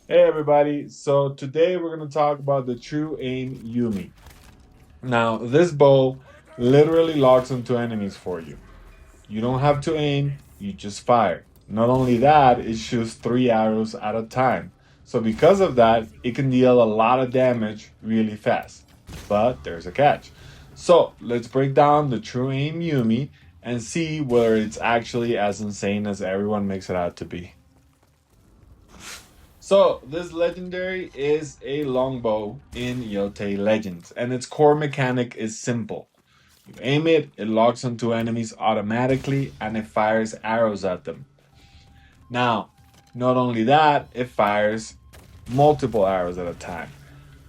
Hey everybody, so today we're going to talk about the True Aim Yumi. Now, this bow literally locks onto enemies for you. You don't have to aim, you just fire. Not only that, it shoots 3 arrows at a time. So because of that, it can deal a lot of damage really fast. But there's a catch. So let's break down the True Aim Yumi and see whether it's actually as insane as everyone makes it out to be. So this legendary is a longbow in Yotei Legends, and its core mechanic is simple. You aim it, it locks onto enemies automatically, and it fires arrows at them. Now, not only that, it fires multiple arrows at a time,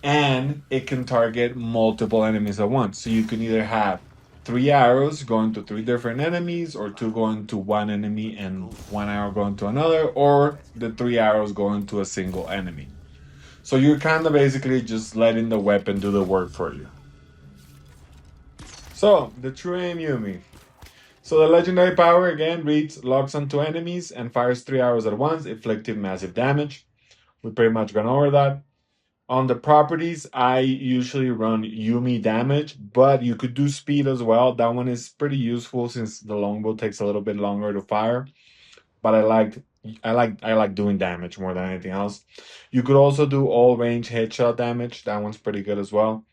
and it can target multiple enemies at once. So you can either have 3 arrows going to 3 different enemies, or two going to one enemy and 1 arrow going to another, or the 3 arrows going to a single enemy. So you're kind of basically just letting the weapon do the work for you. So the True Aim Yumi. So the legendary power again reads locks onto enemies and fires 3 arrows at once, inflicting massive damage. We pretty much gone over that. On the properties, I usually run Yumi damage, but you could do speed as well. That one is pretty useful since the longbow takes a little bit longer to fire. But I like doing damage more than anything else. You could also do all range headshot damage. That one's pretty good as well.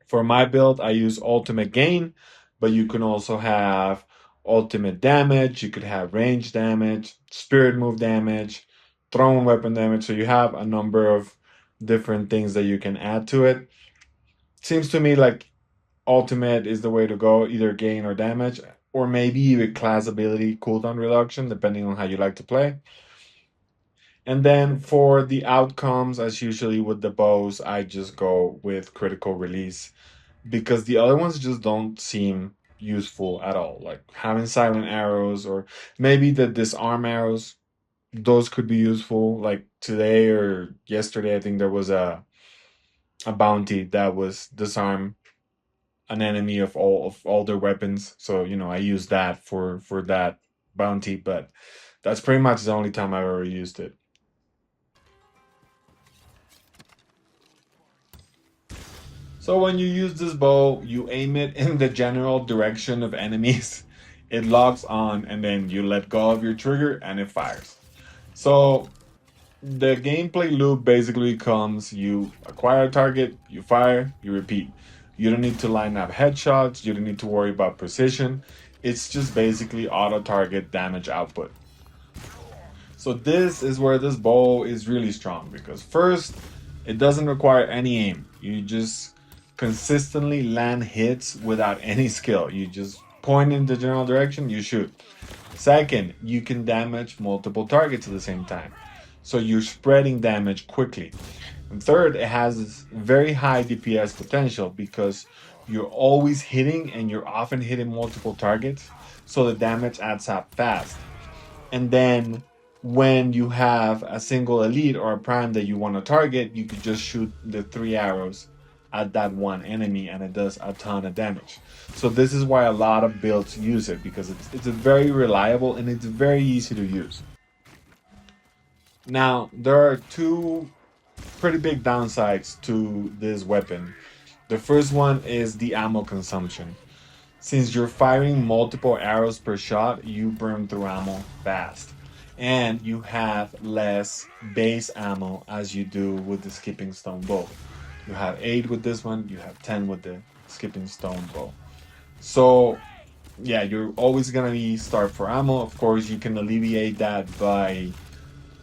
For my build, I use ultimate gain, but you can also have ultimate damage. You could have range damage, spirit move damage, thrown weapon damage. So you have a number of different things that you can add to it. Seems to me like ultimate is the way to go, either gain or damage, or maybe even class ability cooldown reduction, depending on how you like to play. And then for the outcomes, as usually with the bows, I just go with critical release because the other ones just don't seem useful at all. Like having silent arrows or maybe the disarm arrows, those could be useful. Like today or yesterday, I think there was a bounty that was disarm an enemy of all their weapons. So I used that for that bounty, but that's pretty much the only time I've ever used it. So when you use this bow, you aim it in the general direction of enemies. It locks on, and then you let go of your trigger, and it fires. So the gameplay loop basically becomes you acquire a target, you fire, you repeat. You don't need to line up headshots. You don't need to worry about precision. It's just basically auto target damage output. So this is where this bow is really strong because first, it doesn't require any aim. You just consistently land hits without any skill. You just point in the general direction, you shoot. Second, you can damage multiple targets at the same time. So you're spreading damage quickly. And third, it has very high DPS potential because you're always hitting and you're often hitting multiple targets. So the damage adds up fast. And then when you have a single elite or a prime that you want to target, you could just shoot the 3 arrows at that one enemy and it does a ton of damage. So this is why a lot of builds use it because it's very reliable and it's very easy to use. Now, there are two pretty big downsides to this weapon. The first one is the ammo consumption. Since you're firing multiple arrows per shot, you burn through ammo fast. And you have less base ammo as you do with the skipping stone bow. You have 8 with this one, you have 10 with the skipping stone bow. So, yeah, you're always gonna be starved for ammo. Of course, you can alleviate that by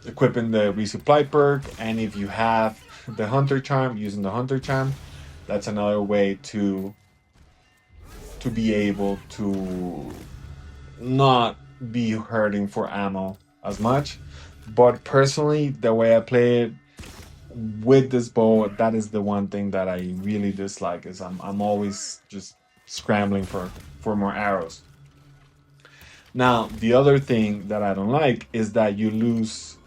equipping the resupply perk, and if you have the hunter charm, using the hunter charm, that's another way to be able to not be hurting for ammo as much. But personally, the way I play it with this bow, that is the one thing that I really dislike. Is I'm always just scrambling for more arrows. Now, the other thing that I don't like is that you lose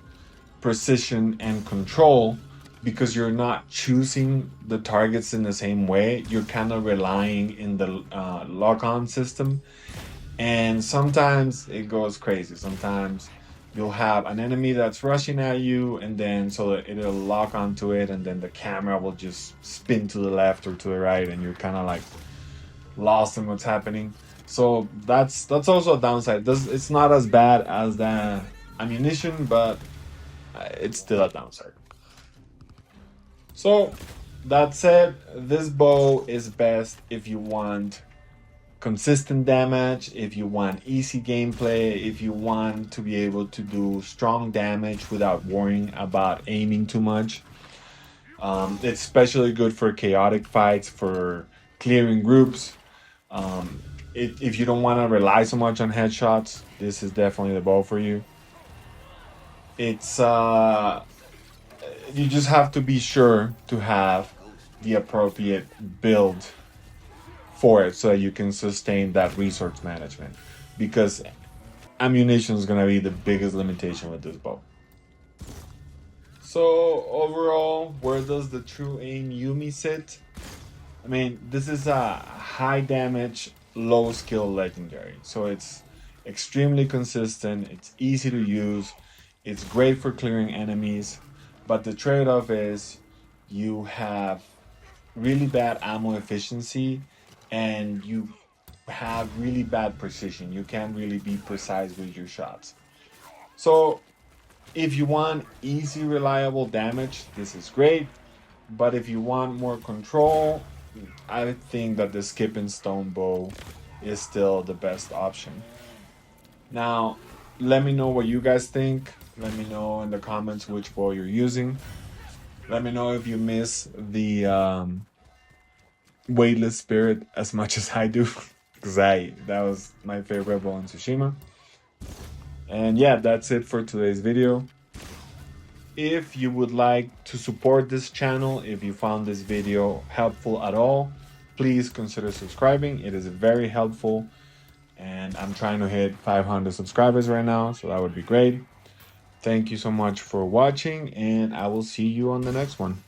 precision and control because you're not choosing the targets in the same way. You're kind of relying in the lock-on system, and sometimes it goes crazy. Sometimes you'll have an enemy that's rushing at you, and then so that it'll lock onto it, and then the camera will just spin to the left or to the right, and you're kind of like lost in what's happening. So that's also a downside. It's not as bad as the ammunition, but it's still a downside. So that said, this bow is best if you want consistent damage, if you want easy gameplay, if you want to be able to do strong damage without worrying about aiming too much. It's especially good for chaotic fights, for clearing groups. If you don't want to rely so much on headshots, this is definitely the bow for you. It's you just have to be sure to have the appropriate build for it so that you can sustain that resource management, because ammunition is going to be the biggest limitation with this bow. So overall, where does the True Aim Yumi sit? I mean, this is a high damage, low skill legendary. So it's extremely consistent, it's easy to use, it's great for clearing enemies, but the trade-off is you have really bad ammo efficiency and you have really bad precision. You can't really be precise with your shots. So if you want easy, reliable damage, this is great. But if you want more control, I think that the skip and stone bow is still the best option. Now, let me know what you guys think. Let me know in the comments which bow you're using. Let me know if you miss the weightless spirit as much as I do, because that was my favorite bow in Tsushima. And yeah, that's it for today's video. If you would like to support this channel, if you found this video helpful at all, please consider subscribing. It is very helpful, and I'm trying to hit 500 subscribers right now, so that would be great. Thank you so much for watching, and I will see you on the next one.